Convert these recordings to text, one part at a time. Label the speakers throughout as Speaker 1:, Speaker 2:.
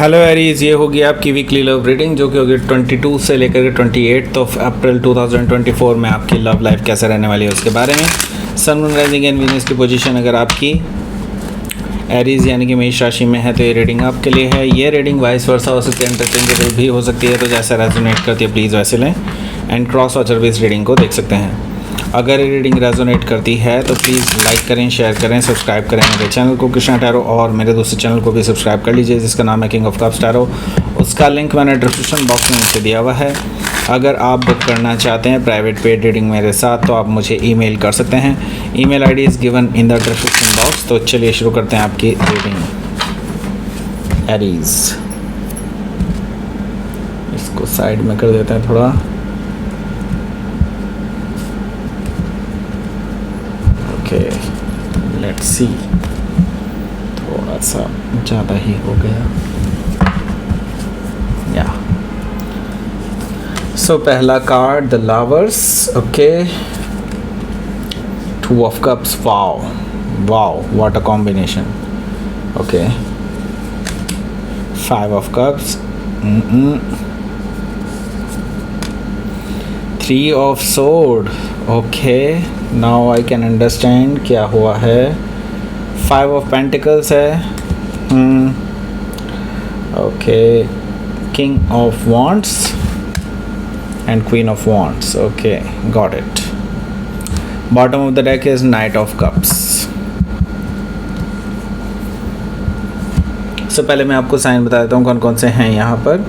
Speaker 1: Hello Aries, ये होगी आपकी वीकली लव रीडिंग जो कि होगी 22 से लेकर के 28 ऑफ अप्रैल 2024 में आपकी लव लाइफ कैसे रहने वाली है उसके बारे में। सन, मून, राइजिंग एंड वीनस की पोजीशन अगर आपकी एरीज यानी कि मेष राशि में है तो ये रीडिंग आपके लिए है। ये रीडिंग वाइस वर्सा हो सकती है, इंटरचेंजेबल भी हो सकती है, तो जैसा रेजोनेट करती है प्लीज़ वैसे लें एंड क्रॉस वॉचर भी इस रीडिंग को देख सकते हैं। अगर ये रीडिंग रेजोनेट करती है तो प्लीज़ लाइक करें, शेयर करें, सब्सक्राइब करें मेरे चैनल को कृष्णा टैरो, और मेरे दूसरे चैनल को भी सब्सक्राइब कर लीजिए जिसका नाम है किंग ऑफ कप्स टैरो। उसका लिंक मैंने डिस्क्रिप्शन बॉक्स में नीचे दिया हुआ है। अगर आप बुक करना चाहते हैं प्राइवेट पेड रीडिंग मेरे साथ तो आप मुझे ईमेल कर सकते हैं। Email ID is given in the description box. तो चलिए शुरू करते हैं आपकी रीडिंग एरीज। इसको साइड में कर देते हैं थोड़ा। लेट्स सी, थोड़ा सा ज़्यादा ही हो गया या सो पहला card the lovers. Okay, 2 of cups. Wow wow, what a combination. Okay, 5 of cups, 3 of sword. Okay, now I can understand क्या हुआ है। 5 ऑफ पेंटिकल्स है। Okay, king of wands and queen of wands. Okay, got it. Bottom of the deck is night of cups. सबसे पहले मैं आपको sign बता देता हूँ कौन कौन से हैं यहाँ पर।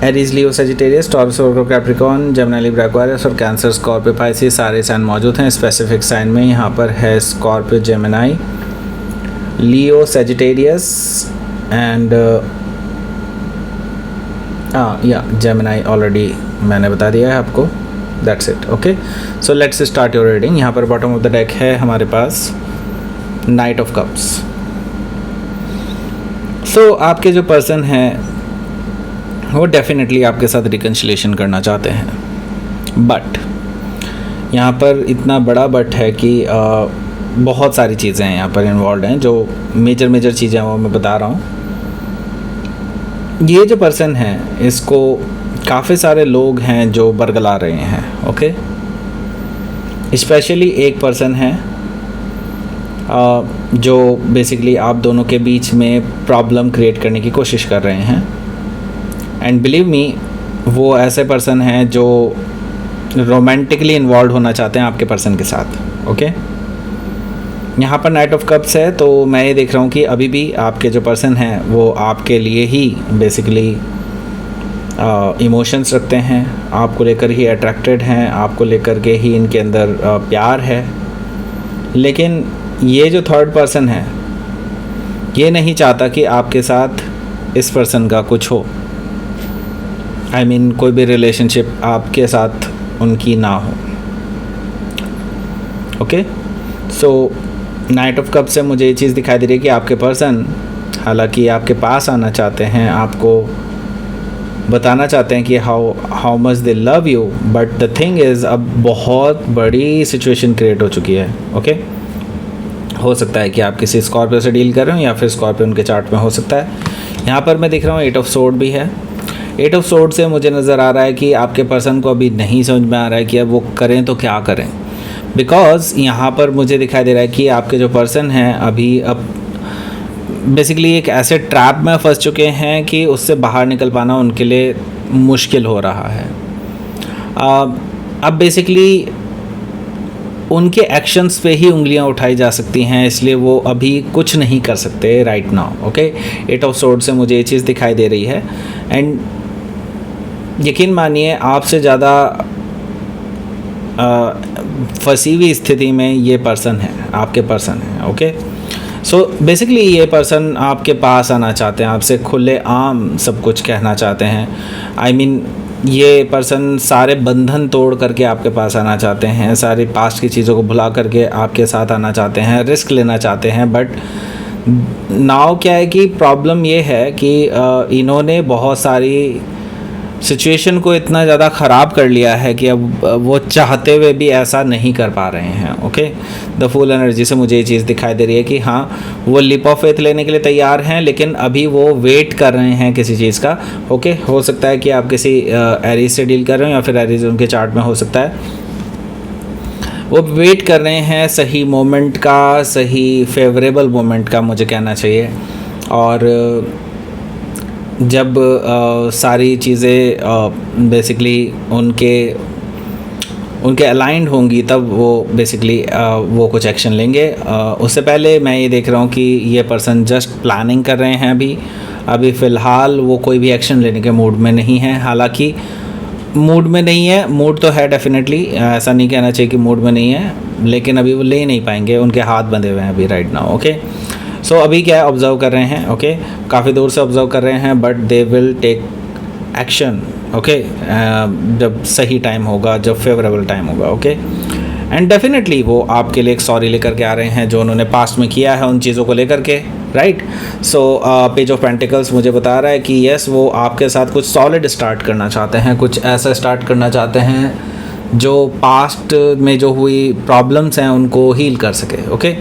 Speaker 1: एरीज, लियो, सजिटेरियस, टॉरस, वर्गो, कैप्रिकॉर्न, जेमिनी, लिब्रा, एक्वारियस और कैंसर, स्कॉर्पियो, पाइसिस सारे साइन मौजूद हैं। स्पेसिफिक साइन में यहाँ पर है Scorpio, Gemini, Leo, Sagittarius and Gemini already मैंने बता दिया है आपको। That's it. Okay, so let's start your reading. यहाँ पर बॉटम ऑफ द डेक है हमारे पास नाइट ऑफ कप्स। सो आपके जो पर्सन हैं वो डेफिनेटली आपके साथ रिकन्सिलेशन करना चाहते हैं, बट यहाँ पर इतना बड़ा बट है कि बहुत सारी चीज़ें हैं यहाँ पर इन्वॉल्व हैं। जो मेजर चीज़ें हैं वो मैं बता रहा हूँ। ये जो पर्सन है इसको काफ़ी सारे लोग हैं जो बरगला रहे हैं। ओके, स्पेशली एक पर्सन है जो बेसिकली आप दोनों के बीच में प्रॉब्लम क्रिएट करने की कोशिश कर रहे हैं। एंड बिलीव मी, वो ऐसे पर्सन हैं जो रोमांटिकली इन्वॉल्व होना चाहते हैं आपके पर्सन के साथ। ओके, यहाँ पर नाइट ऑफ कप्स है तो मैं ये देख रहा हूँ कि अभी भी आपके जो पर्सन हैं वो आपके लिए ही बेसिकली इमोशंस रखते हैं, आपको लेकर ही अट्रैक्टेड हैं, आपको लेकर के ही इनके अंदर प्यार है। लेकिन ये जो थर्ड पर्सन है ये नहीं चाहता कि आपके साथ इस पर्सन का कुछ हो। I mean, कोई भी रिलेशनशिप आपके साथ उनकी ना हो। Okay, so night of cup से मुझे ये चीज़ दिखाई दे रही है कि आपके पर्सन हालांकि आपके पास आना चाहते हैं, आपको बताना चाहते हैं कि how much they love you, but the thing is अब बहुत बड़ी सिचुएशन क्रिएट हो चुकी है। ओके, हो सकता है कि आप किसी स्कॉर्पियो से डील कर रहे हो या फिर स्कॉर्पियो उनके चार्ट में हो सकता है। यहाँ पर मैं देख रहा हूँ 8 ऑफ सोर्ड भी है। 8 ऑफ सोर्ड से मुझे नज़र आ रहा है कि आपके पर्सन को अभी नहीं समझ में आ रहा है कि अब वो करें तो क्या करें, बिकॉज़ यहाँ पर मुझे दिखाई दे रहा है कि आपके जो पर्सन हैं अभी अब बेसिकली एक ऐसे ट्रैप में फंस चुके हैं कि उससे बाहर निकल पाना उनके लिए मुश्किल हो रहा है। अब बेसिकली उनके एक्शंस पे ही उंगलियां उठाई जा सकती हैं, इसलिए वो अभी कुछ नहीं कर सकते right now. Okay, 8 of sword से मुझे ये चीज़ दिखाई दे रही है। एंड यकीन मानिए आपसे ज़्यादा फंसी हुई स्थिति में ये पर्सन है, आपके पर्सन है। ओके, सो बेसिकली ये पर्सन आपके पास आना चाहते हैं, आपसे खुले आम सब कुछ कहना चाहते हैं। आई मीन ये पर्सन सारे बंधन तोड़ करके आपके पास आना चाहते हैं, सारी पास्ट की चीज़ों को भुला करके आपके साथ आना चाहते हैं, रिस्क लेना चाहते हैं। बट नाउ क्या है कि प्रॉब्लम ये है कि इन्होंने बहुत सारी सिचुएशन को इतना ज़्यादा ख़राब कर लिया है कि अब वो चाहते हुए भी ऐसा नहीं कर पा रहे हैं। ओके, द फुल एनर्जी से मुझे ये चीज़ दिखाई दे रही है कि हाँ, वो लीप ऑफ फेथ लेने के लिए तैयार हैं, लेकिन अभी वो वेट कर रहे हैं किसी चीज़ का। ओके, हो सकता है कि आप किसी एरीज से डील कर रहे हो या फिर एरीज उनके चार्ट में हो सकता है। वो वेट कर रहे हैं सही मोमेंट का, सही फेवरेबल मोमेंट का मुझे कहना चाहिए। और जब सारी चीज़ें बेसिकली उनके अलाइंड होंगी तब वो बेसिकली वो कुछ एक्शन लेंगे। उससे पहले मैं ये देख रहा हूँ कि ये पर्सन जस्ट प्लानिंग कर रहे हैं। अभी फ़िलहाल वो कोई भी एक्शन लेने के मूड में नहीं है। हालांकि मूड में नहीं है, मूड तो है डेफिनेटली, ऐसा नहीं कहना चाहिए कि मूड में नहीं है, लेकिन अभी वो ले नहीं पाएंगे, उनके हाथ बंधे हुए हैं अभी राइट नाउ। ओके, सो अभी क्या ऑब्ज़र्व कर रहे हैं। ओके, काफ़ी दूर से ऑब्ज़र्व कर रहे हैं, but they will take action. Okay, जब सही टाइम होगा, जब फेवरेबल टाइम होगा। ओके, एंड डेफिनेटली वो आपके लिए एक सॉरी लेकर के आ रहे हैं जो उन्होंने पास्ट में किया है उन चीज़ों को लेकर के, right. So page of pentacles मुझे बता रहा है कि यस, वो आपके साथ कुछ सॉलिड स्टार्ट करना चाहते हैं, कुछ ऐसा स्टार्ट करना चाहते हैं जो पास्ट में जो हुई प्रॉब्लम्स हैं उनको हील कर सके। ओके,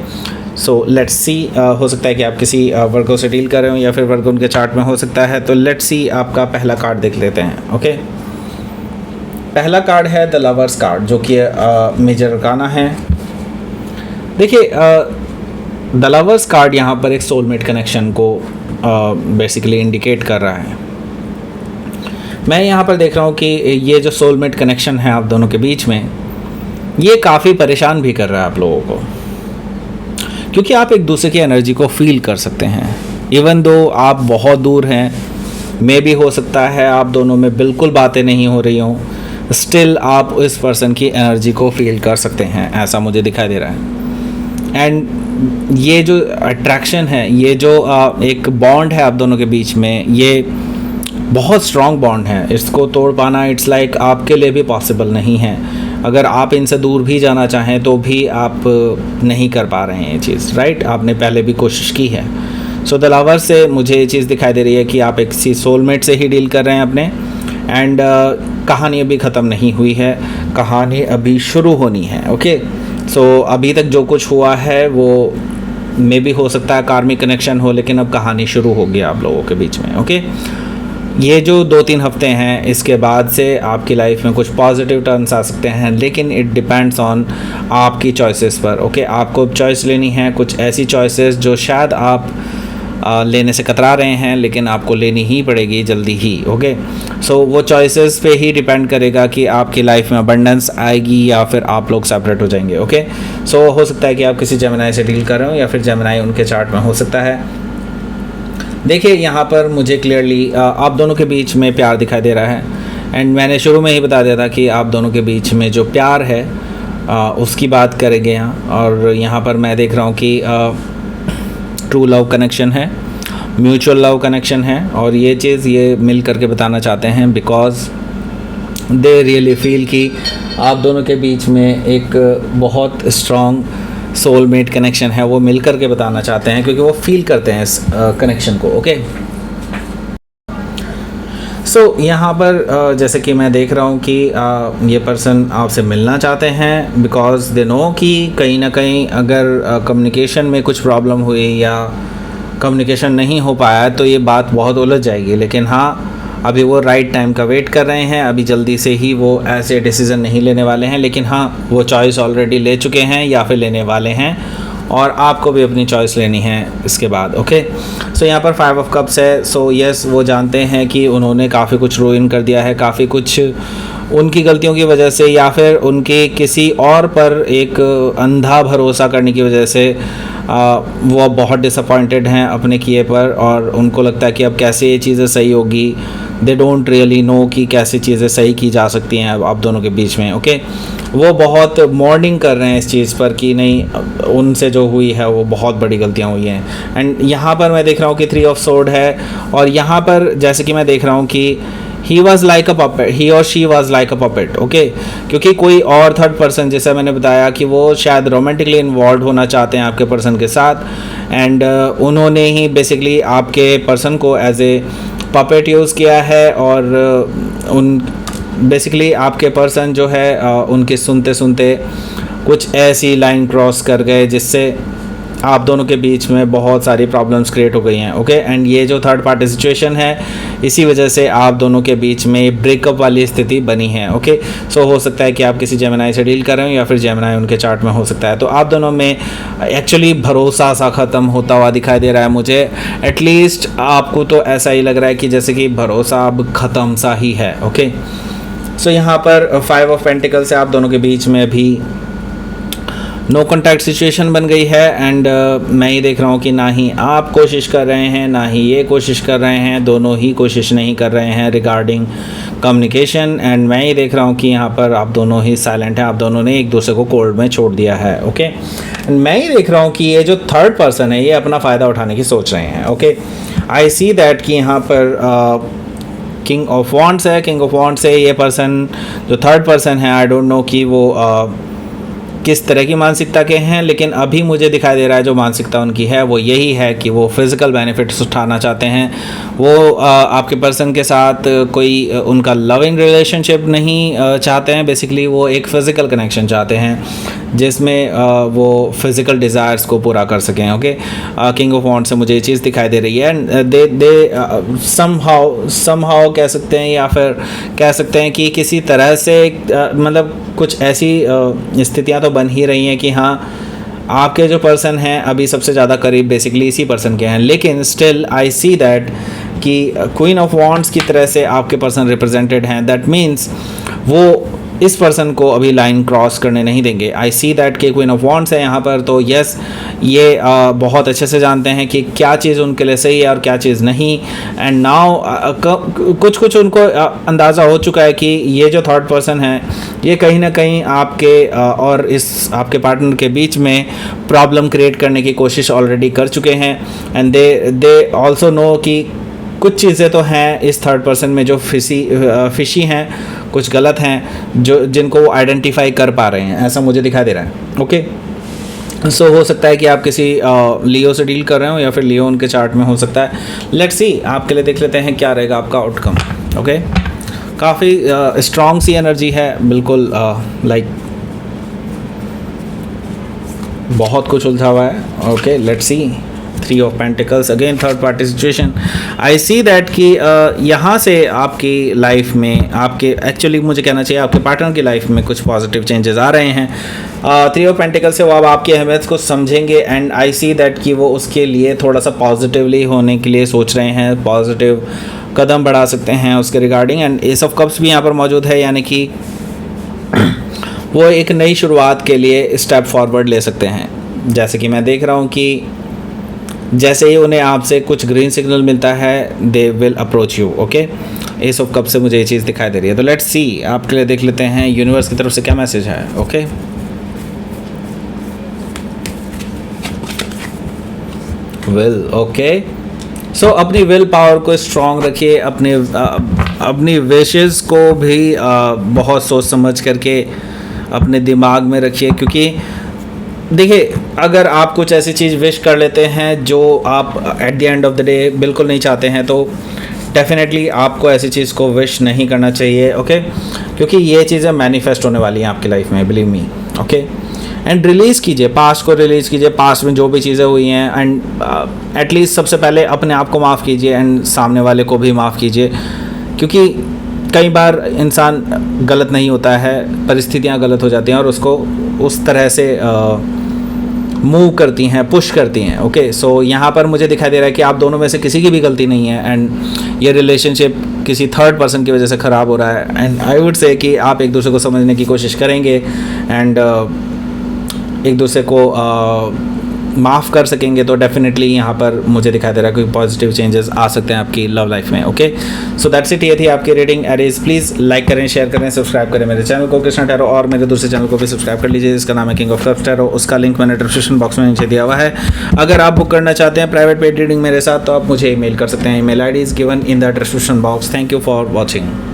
Speaker 1: सो लेट्स सी, हो सकता है कि आप किसी वर्गो से डील कर रहे हो या फिर वर्गो उनके चार्ट में हो सकता है। तो लेट्स सी, आपका पहला कार्ड देख लेते हैं। ओके, पहला कार्ड है द लवर्स कार्ड, जो कि मेजर अरकाना है। देखिए, द लवर्स कार्ड यहाँ पर एक सोलमेट कनेक्शन को बेसिकली इंडिकेट कर रहा है। मैं यहाँ पर देख रहा हूँ कि ये जो सोलमेट कनेक्शन है आप दोनों के बीच में, ये काफ़ी परेशान भी कर रहा है आप लोगों को, क्योंकि आप एक दूसरे की एनर्जी को फील कर सकते हैं। इवन दो आप बहुत दूर हैं, मे भी हो सकता है आप दोनों में बिल्कुल बातें नहीं हो रही हों, स्टिल आप इस पर्सन की एनर्जी को फील कर सकते हैं, ऐसा मुझे दिखाई दे रहा है। एंड ये जो अट्रैक्शन है, ये जो एक बॉन्ड है आप दोनों के बीच में, ये बहुत स्ट्रॉन्ग बॉन्ड है। इसको तोड़ पाना इट्स लाइक आपके लिए भी पॉसिबल नहीं है। अगर आप इनसे दूर भी जाना चाहें तो भी आप नहीं कर पा रहे हैं ये चीज़, राइट। आपने पहले भी कोशिश की है। सो द लवर से मुझे ये चीज़ दिखाई दे रही है कि आप एक किसी सोलमेट से ही डील कर रहे हैं अपने। एंड कहानी अभी ख़त्म नहीं हुई है, कहानी अभी शुरू होनी है। ओके, सो अभी तक जो कुछ हुआ है वो मे भी हो सकता है कार्मिक कनेक्शन हो, लेकिन अब कहानी शुरू हो गई आप लोगों के बीच में। ओके, ये जो 2-3 हफ्ते हैं, इसके बाद से आपकी लाइफ में कुछ पॉजिटिव टर्न्स आ सकते हैं, लेकिन इट डिपेंड्स ऑन आपकी चॉइसेस पर। ओके, आपको चॉइस लेनी है, कुछ ऐसी चॉइसेस जो शायद आप लेने से कतरा रहे हैं, लेकिन आपको लेनी ही पड़ेगी जल्दी ही। ओके, सो वो चॉइसेस पे ही डिपेंड करेगा कि आपकी लाइफ में अबंडेंस आएगी या फिर आप लोग सेपरेट हो जाएंगे। ओके, सो हो सकता है कि आप किसी जेमिनी से डील कर रहे हो या फिर जेमिनी उनके चार्ट में हो सकता है। देखिए, यहाँ पर मुझे क्लियरली आप दोनों के बीच में प्यार दिखाई दे रहा है। एंड मैंने शुरू में ही बता दिया था कि आप दोनों के बीच में जो प्यार है उसकी बात करेंगे यहाँ। और यहाँ पर मैं देख रहा हूँ कि ट्रू लव कनेक्शन है, म्यूचुअल लव कनेक्शन है, और ये चीज़ ये मिल करके बताना चाहते हैं बिकॉज दे रियली फील कि आप दोनों के बीच में एक बहुत स्ट्रॉन्ग सोलमेट कनेक्शन है, वो मिल करके बताना चाहते हैं क्योंकि वो फील करते हैं इस कनेक्शन को। ओके, सो यहाँ पर जैसे कि मैं देख रहा हूँ कि ये पर्सन आपसे मिलना चाहते हैं बिकॉज दे नो कि कहीं ना कहीं अगर कम्युनिकेशन में कुछ प्रॉब्लम हुई या कम्युनिकेशन नहीं हो पाया तो ये बात बहुत उलझ जाएगी। लेकिन हाँ, अभी वो राइट टाइम का वेट कर रहे हैं, अभी जल्दी से ही वो ऐसे डिसीज़न नहीं लेने वाले हैं, लेकिन हाँ, वो चॉइस ऑलरेडी ले चुके हैं या फिर लेने वाले हैं, और आपको भी अपनी चॉइस लेनी है इसके बाद। ओके, सो यहाँ पर 5 ऑफ कप्स है। सो यस, वो जानते हैं कि उन्होंने काफ़ी कुछ रूइन कर दिया है, काफ़ी कुछ उनकी गलतियों की वजह से या फिर उनके किसी और पर एक अंधा भरोसा करने की वजह से वो बहुत डिसअपॉइंटेड हैं अपने किए पर, और उनको लगता है कि अब कैसे ये चीज़ें सही होगी। दे डोंट रियली नो कि कैसे चीज़ें सही की जा सकती हैं आप दोनों के बीच में। ओके, वो बहुत मॉर्निंग कर रहे हैं इस चीज़ पर कि नहीं, उनसे जो हुई है वो बहुत बड़ी गलतियाँ हुई हैं। एंड यहाँ पर मैं देख रहा हूँ कि 3 ऑफ सोर्ड है, और यहाँ पर जैसे कि मैं देख रहा हूँ कि he was like a puppet, he और she was like a puppet, okay. क्योंकि कोई और थर्ड पर्सन, जैसा मैंने बताया कि वो शायद रोमांटिकली इन्वॉल्व होना चाहते हैं आपके पर्सन के साथ, एंड उन्होंने ही बेसिकली आपके पर्सन को एज ए पपेट यूज़ किया है, और उन बेसिकली आपके पर्सन जो है उनके सुनते सुनते कुछ ऐसी लाइन क्रॉस कर गए जिससे आप दोनों के बीच में बहुत सारी प्रॉब्लम्स क्रिएट हो गई हैं, ओके। एंड ये जो थर्ड पार्टी सिचुएशन है, इसी वजह से आप दोनों के बीच में ब्रेकअप वाली स्थिति बनी है, ओके। सो हो सकता है कि आप किसी जेमिनाई से डील कर रहे हो, या फिर जेमिनाई उनके चार्ट में हो सकता है। तो आप दोनों में एक्चुअली भरोसा सा ख़त्म होता हुआ दिखाई दे रहा है मुझे, एटलीस्ट आपको तो ऐसा ही लग रहा है कि जैसे कि भरोसा अब ख़त्म सा ही है, ओके। सो यहाँ पर 5 ऑफ पेंटिकल से आप दोनों के बीच में भी नो कॉन्टैक्ट सिचुएशन बन गई है, एंड मैं ये देख रहा हूँ कि ना ही आप कोशिश कर रहे हैं, ना ही ये कोशिश कर रहे हैं, दोनों ही कोशिश नहीं कर रहे हैं रिगार्डिंग कम्युनिकेशन। एंड मैं ये देख रहा हूँ कि यहाँ पर आप दोनों ही साइलेंट हैं, आप दोनों ने एक दूसरे को कोल्ड में छोड़ दिया है, ओके। एंड मैं ये देख रहा हूँ कि ये जो थर्ड पर्सन है ये अपना फ़ायदा उठाने की सोच रहे हैं, ओके। आई सी दैट कि यहाँ पर किंग ऑफ वॉन्ड्स है, किंग ऑफ वॉन्ड्स है ये पर्सन, जो थर्ड पर्सन है, आई डोंट नो कि वो किस तरह की मानसिकता के हैं, लेकिन अभी मुझे दिखाई दे रहा है जो मानसिकता उनकी है वो यही है कि वो फिज़िकल बेनिफिट्स उठाना चाहते हैं। वो आपके पर्सन के साथ कोई उनका लविंग रिलेशनशिप नहीं चाहते हैं, बेसिकली वो एक फ़िज़िकल कनेक्शन चाहते हैं जिसमें वो फिज़िकल डिज़ायर्स को पूरा कर सकें, ओके। किंग ऑफ वॉन्ड्स से मुझे ये चीज़ दिखाई दे रही है। दे समहाउ कह सकते हैं, या फिर कह सकते हैं कि किसी तरह से मतलब कुछ ऐसी स्थितियाँ तो बन ही रही हैं कि हाँ, आपके जो पर्सन हैं अभी सबसे ज़्यादा करीब बेसिकली इसी पर्सन के हैं, लेकिन स्टिल आई सी दैट कि क्वीन ऑफ वॉन्ड्स की तरह से आपके पर्सन रिप्रेजेंटेड हैं। दैट मीन्स वो इस पर्सन को अभी लाइन क्रॉस करने नहीं देंगे। आई सी दैट कि क्वीन ऑफ वॉन्ड्स है यहाँ पर, तो यस ये बहुत अच्छे से जानते हैं कि क्या चीज़ उनके लिए सही है और क्या चीज़ नहीं। एंड नाउ कुछ उनको अंदाज़ा हो चुका है कि ये जो थर्ड पर्सन है ये कहीं ना कहीं आपके और इस आपके पार्टनर के बीच में प्रॉब्लम क्रिएट करने की कोशिश ऑलरेडी कर चुके हैं। एंड दे ऑल्सो नो कि कुछ चीज़ें तो हैं इस थर्ड पर्सन में जो फिशी हैं, कुछ गलत हैं, जो जिनको वो आइडेंटिफाई कर पा रहे हैं, ऐसा मुझे दिखाई दे रहा है, ओके। सो हो सकता है कि आप किसी लियो से डील कर रहे हो, या फिर लियो उनके चार्ट में हो सकता है। लेट्स सी, आपके लिए देख लेते हैं क्या रहेगा आपका आउटकम, ओके। काफ़ी स्ट्रॉन्ग सी एनर्जी है, बिल्कुल लाइक बहुत कुछ उलझा हुआ है, okay. Let's see, 3 of pentacles again third party situation. I see that कि यहाँ से आपकी लाइफ में, आपके एक्चुअली मुझे कहना चाहिए आपके पार्टनर की लाइफ में कुछ पॉजिटिव चेंजेस आ रहे हैं। 3 ऑफ पेंटिकल्स से वो अब आपकी अहमियत को समझेंगे, एंड आई सी दैट कि वो उसके लिए थोड़ा सा पॉजिटिवली होने के लिए सोच रहे हैं, पॉजिटिव कदम बढ़ा सकते हैं उसके regarding. And S of cups भी यहाँ पर मौजूद है, यानी कि वो एक नई शुरुआत के लिए स्टेप फॉरवर्ड ले सकते हैं। जैसे कि मैं देख रहा हूँ कि जैसे ही उन्हें आपसे कुछ ग्रीन सिग्नल मिलता है they will approach you, okay. S of cup से मुझे ये चीज़ दिखाई दे रही है। तो लेट्स सी, आपके लिए देख लेते हैं यूनिवर्स की तरफ से क्या मैसेज है, ओके। Will, okay. सो अपनी विल पावर को स्ट्रॉन्ग रखिए, अपनी विशेस को भी बहुत सोच समझ करके अपने दिमाग में रखिए, क्योंकि देखिए अगर आप कुछ ऐसी चीज़ विश कर लेते हैं जो आप at the end of the day बिल्कुल नहीं चाहते हैं, तो डेफिनेटली आपको ऐसी चीज़ को विश नहीं करना चाहिए, ओके। क्योंकि ये चीज़ें मैनिफेस्ट होने वाली हैं आपकी लाइफ में, believe me, okay. And release कीजिए, पास्ट को रिलीज़ कीजिए, पास्ट में जो भी चीज़ें हुई हैं, एंड एटलीस्ट सबसे पहले अपने आप को माफ़ कीजिए एंड सामने वाले को भी माफ़ कीजिए। क्योंकि कई बार इंसान गलत नहीं होता है, परिस्थितियाँ गलत हो जाती हैं और उसको उस तरह से मूव करती हैं, पुश करती हैं, ओके। सो यहाँ पर मुझे दिखाई दे रहा है कि आप दोनों में से किसी की भी गलती नहीं है, एंड ये रिलेशनशिप किसी थर्ड पर्सन की वजह से ख़राब हो रहा है। एंड आई वुड से कि आप एक दूसरे को समझने की कोशिश करेंगे, एंड एक दूसरे को माफ़ कर सकेंगे तो डेफिनेटली यहाँ पर मुझे दिखाई दे रहा है कोई पॉजिटिव चेंजेस आ सकते हैं आपकी लव लाइफ में। ओके, सो दैट्स इट, ये थी आपकी रीडिंग। एरीज प्लीज़ लाइक करें, शेयर करें, सब्सक्राइब करें मेरे चैनल को कृष्णा टैरो, और मेरे दूसरे चैनल को भी सब्सक्राइब कर लीजिए जिसका नाम है किंग ऑफ कप्स टैरो। उसका लिंक मैंने डिस्क्रिप्शन बॉक्स में नीचे दिया हुआ है। अगर आप बुक करना चाहते हैं प्राइवेट पेड रीडिंग मेरे साथ तो आप मुझे ईमेल कर सकते हैं। Email ID is given in the description box. Thank you for watching.